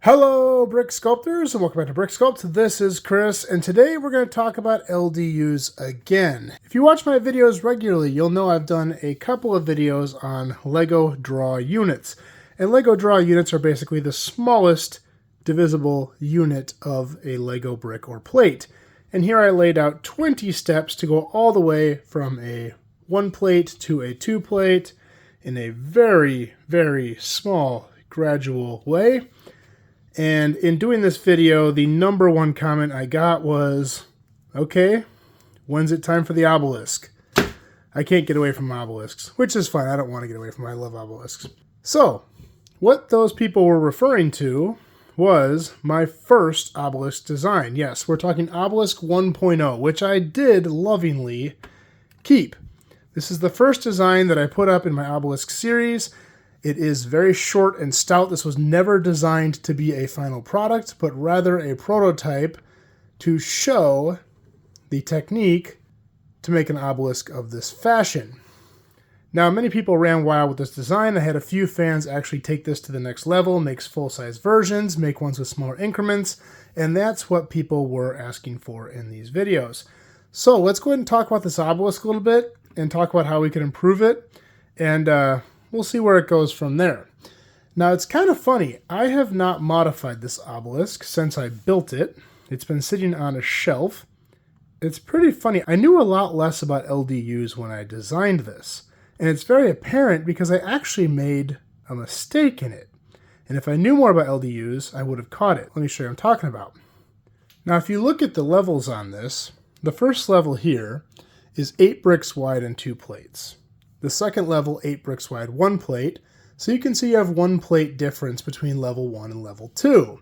Hello, Brick Sculptors, and welcome back to Brick Sculpt. This is Chris, and today we're going to talk about LDUs again. If you watch my videos regularly, you'll know I've done a couple of videos on Lego Draw units. And Lego Draw units are basically the smallest divisible unit of a Lego brick or plate. And here I laid out 20 steps to go all the way from a 1 plate to a 2 plate in a very, very small, gradual way. And in doing this video, the number one comment I got was, okay, when's it time for the obelisk? I can't get away from obelisks, which is fine. I don't want to get away from them. I love obelisks. So, what those people were referring to was my first obelisk design. Yes, we're talking Obelisk 1.0, which I did lovingly keep. This is the first design that I put up in my obelisk series. It is very short and stout. This was never designed to be a final product, but rather a prototype to show the technique to make an obelisk of this fashion. Now, many people ran wild with this design. I had a few fans actually take this to the next level, make full-size versions, make ones with smaller increments, and that's what people were asking for in these videos. So let's go ahead and talk about this obelisk a little bit and talk about how we can improve it, and we'll see where it goes from there. Now, it's kind of funny. I have not modified this obelisk since I built it. It's been sitting on a shelf. It's pretty funny. I knew a lot less about LDUs when I designed this. And it's very apparent because I actually made a mistake in it. And if I knew more about LDUs, I would have caught it. Let me show you what I'm talking about. Now, if you look at the levels on this, the first level here is 8 bricks wide and 2 plates. The second level, 8 bricks wide, 1 plate. So you can see you have 1 plate difference between level 1 and level 2.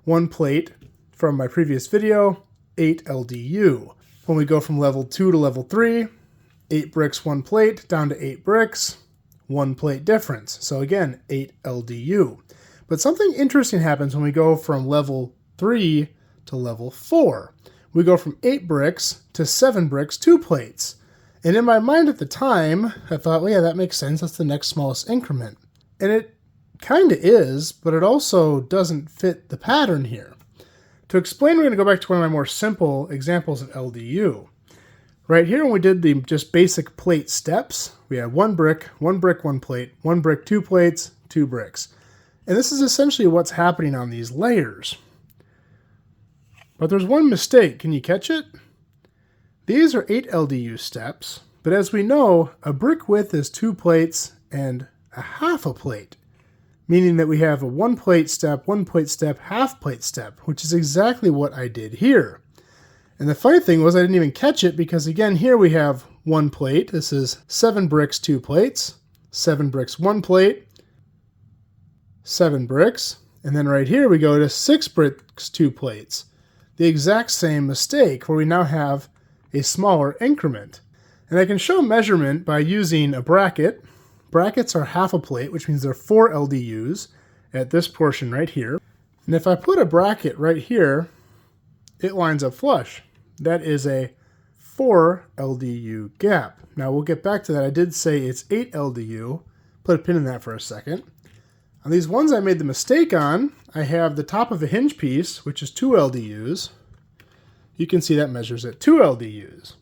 1 plate from my previous video, 8 LDU. When we go from level 2 to level 3, 8 bricks, 1 plate, down to 8 bricks, 1 plate difference. So again, 8 LDU. But something interesting happens when we go from level 3 to level 4. We go from 8 bricks to 7 bricks, 2 plates. And in my mind at the time, I thought, well, yeah, that makes sense. That's the next smallest increment. And it kind of is, but it also doesn't fit the pattern here. To explain, we're going to go back to one of my more simple examples of LDU. Right here, when we did the just basic plate steps, we had 1 brick, 1 brick, 1 plate, 1 brick, 2 plates, 2 bricks. And this is essentially what's happening on these layers. But there's one mistake. Can you catch it? These are 8 LDU steps, but as we know, a brick width is 2 plates and a half a plate, meaning that we have a 1 plate step, 1 plate step, half plate step, which is exactly what I did here. And the funny thing was I didn't even catch it because again, here we have 1 plate. This is 7 bricks, 2 plates, 7 bricks, 1 plate, 7 bricks, and then right here we go to 6 bricks, 2 plates. The exact same mistake where we now have a smaller increment. And I can show measurement by using a bracket. Brackets are half a plate, which means they're 4 LDUs at this portion right here. And if I put a bracket right here, it lines up flush. That is a 4 LDU gap. Now we'll get back to that. I did say it's 8 LDU. Put a pin in that for a second. On these ones I made the mistake on, I have the top of a hinge piece, which is 2 LDUs. You can see that measures at 2 LDUs.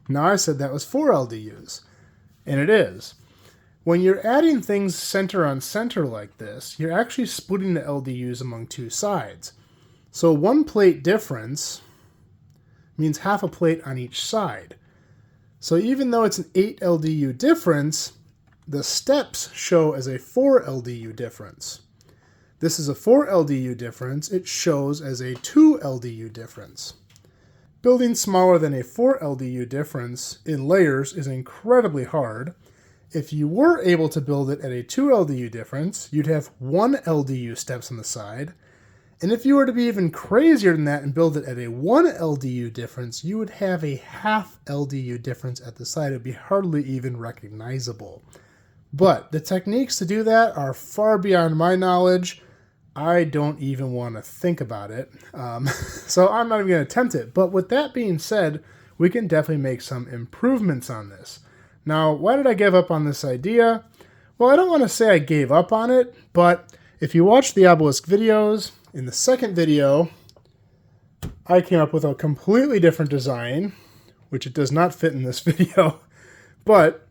Now I said that was 4 LDUs, and it is. When you're adding things center on center like this, you're actually splitting the LDUs among 2 sides. So 1 plate difference means half a plate on each side. So even though it's an 8 LDU difference, the steps show as a 4 LDU difference. This is a 4 LDU difference. It shows as a 2 LDU difference. Building smaller than a 4 LDU difference in layers is incredibly hard. If you were able to build it at a 2 LDU difference, you'd have 1 LDU steps on the side. And if you were to be even crazier than that and build it at a 1 LDU difference, you would have a half LDU difference at the side. It would be hardly even recognizable. But the techniques to do that are far beyond my knowledge. I don't even want to think about it. So I'm not even going to attempt it. But with that being said, we can definitely make some improvements on this. Now, why did I give up on this idea? Well, I don't want to say I gave up on it, but If you watch the obelisk videos, in the second video, I came up with a completely different design, which it does not fit in this video, but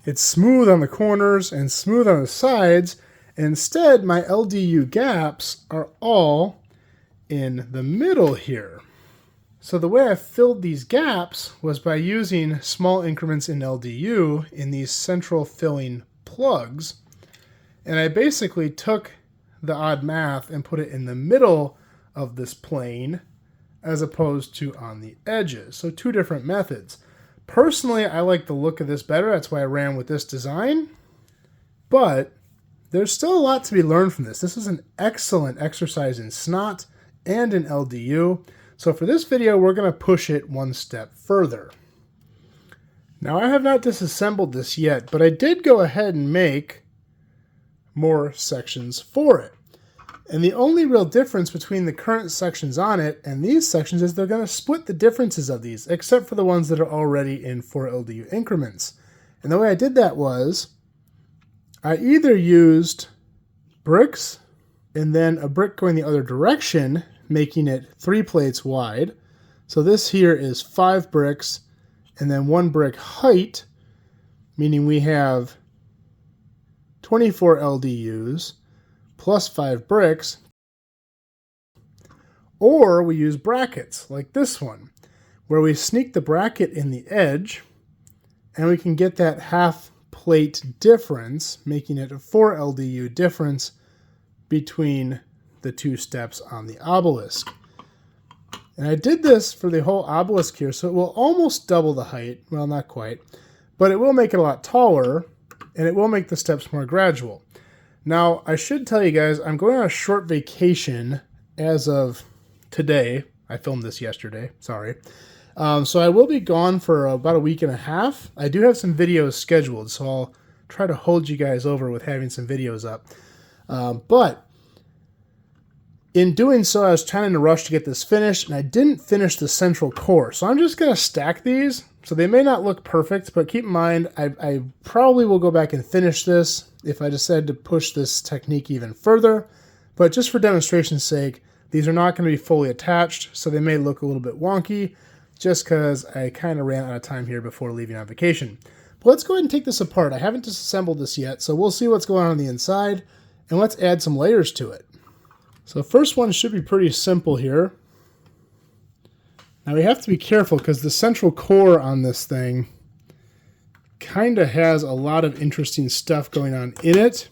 it's smooth on the corners and smooth on the sides. Instead, my LDU gaps are all in the middle here. So the way I filled these gaps was by using small increments in LDU in these central filling plugs. And I basically took the odd math and put it in the middle of this plane as opposed to on the edges. So two different methods. Personally, I like the look of this better. That's why I ran with this design. But there's still a lot to be learned from this. This is an excellent exercise in snot and in LDU. So for this video, we're going to push it one step further. Now, I have not disassembled this yet, but I did go ahead and make more sections for it. And the only real difference between the current sections on it and these sections is they're going to split the differences of these, except for the ones that are already in 4 LDU increments. And the way I did that was I either used bricks and then a brick going the other direction, making it 3 plates wide. So this here is 5 bricks and then 1 brick height, meaning we have 24 LDUs plus 5 bricks. Or we use brackets like this one, where we sneak the bracket in the edge and we can get that half plate difference, making it a 4 LDU difference between the 2 steps on the obelisk. And I did this for the whole obelisk here, so it will almost double the height. Well, not quite, but it will make it a lot taller, and it will make the steps more gradual. Now, I should tell you guys, I'm going on a short vacation as of today. I filmed this yesterday, sorry. So I will be gone for about a week and a half. I do have some videos scheduled, so I'll try to hold you guys over with having some videos up. But in doing so, I was trying to rush to get this finished, and I didn't finish the central core. So I'm just going to stack these. So they may not look perfect, but keep in mind, I probably will go back and finish this if I decide to push this technique even further. But just for demonstration's sake, these are not going to be fully attached, so they may look a little bit wonky, just because I kind of ran out of time here before leaving on vacation. But let's go ahead and take this apart. I haven't disassembled this yet, so we'll see what's going on the inside, and let's add some layers to it. So the first one should be pretty simple here. Now we have to be careful because the central core on this thing kind of has a lot of interesting stuff going on in it.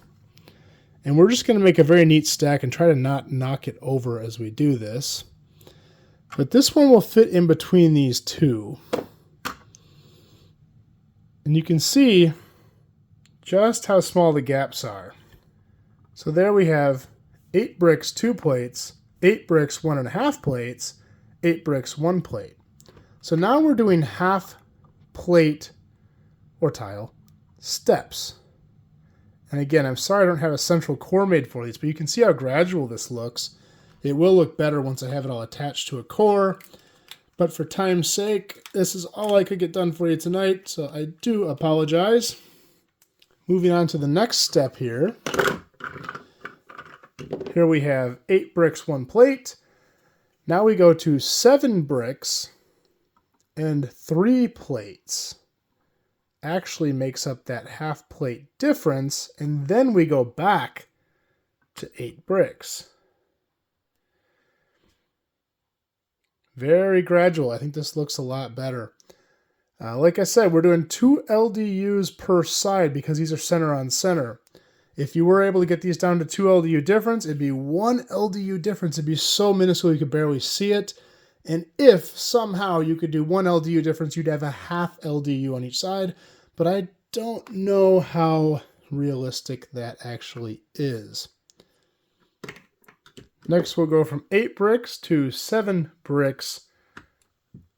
And we're just going to make a very neat stack and try to not knock it over as we do this. But this one will fit in between these two. And you can see just how small the gaps are. So there we have 8 bricks, 2 plates, 8 bricks, 1.5 plates, 8 bricks, 1 plate. So now we're doing half plate or tile steps. And again, I'm sorry I don't have a central core made for these, but you can see how gradual this looks. It will look better once I have it all attached to a core. But for time's sake, this is all I could get done for you tonight, so I do apologize. Moving on to the next step here. Here we have 8 bricks, 1 plate. Now we go to 7 bricks and 3 plates. Actually makes up that half plate difference, and then we go back to 8 bricks. Very gradual. I think this looks a lot better. Like I said, we're doing 2 LDUs per side because these are center on center. If you were able to get these down to 2 LDU difference, it'd be 1 LDU difference. It'd be so minuscule you could barely see it. And if somehow you could do 1 LDU difference, you'd have a half LDU on each side. But I don't know how realistic that actually is. Next, we'll go from 8 bricks to 7 bricks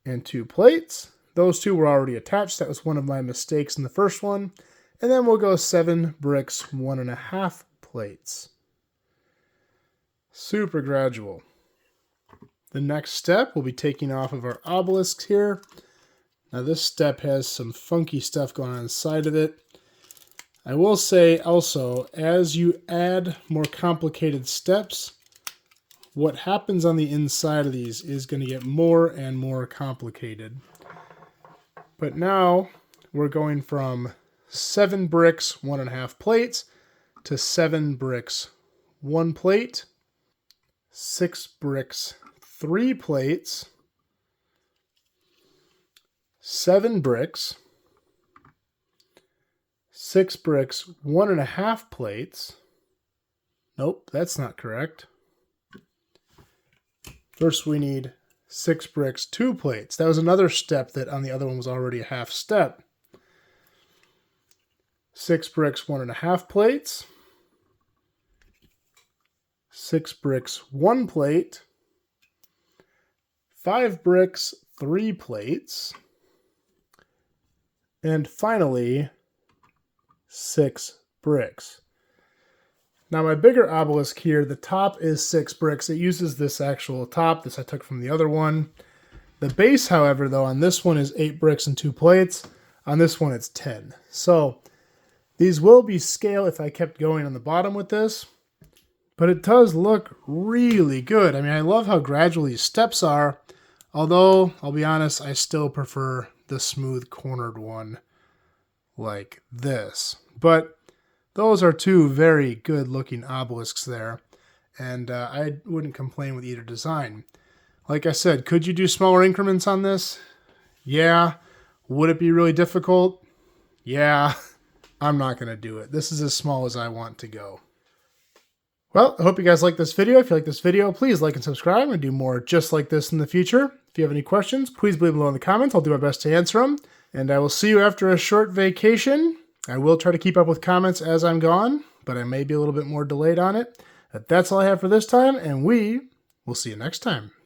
and 2 plates. Those two were already attached. That was one of my mistakes in the first one. And then we'll go 7 bricks, 1.5 plates. Super gradual. The next step, we'll be taking off of our obelisks here. Now this step has some funky stuff going on inside of it. I will say also, as you add more complicated steps, what happens on the inside of these is going to get more and more complicated. But now we're going from 7 bricks, 1.5 plates, to 7 bricks, 1 plate, 6 bricks, 3 plates, 7 bricks, 6 bricks, 1.5 plates. Nope, that's not correct. First we need 6 bricks, 2 plates. That was another step that on the other one was already a half step. 6 bricks, 1.5 plates. 6 bricks, 1 plate. 5 bricks, 3 plates. And finally, 6 bricks. Now my bigger obelisk here, the top is 6 bricks. It uses this actual top. This I took from the other one. The base, however, though, on this one is 8 bricks and 2 plates. On this one, it's 10. So these will be scale if I kept going on the bottom with this. But it does look really good. I mean, I love how gradual these steps are. Although, I'll be honest, I still prefer the smooth cornered one like this. But those are 2 very good looking obelisks there. And I wouldn't complain with either design. Like I said, could you do smaller increments on this? Yeah. Would it be really difficult? Yeah. I'm not going to do it. This is as small as I want to go. Well, I hope you guys like this video. If you like this video, please like and subscribe and do more just like this in the future. If you have any questions, please leave them below in the comments. I'll do my best to answer them. And I will see you after a short vacation. I will try to keep up with comments as I'm gone, but I may be a little bit more delayed on it. But that's all I have for this time, and we will see you next time.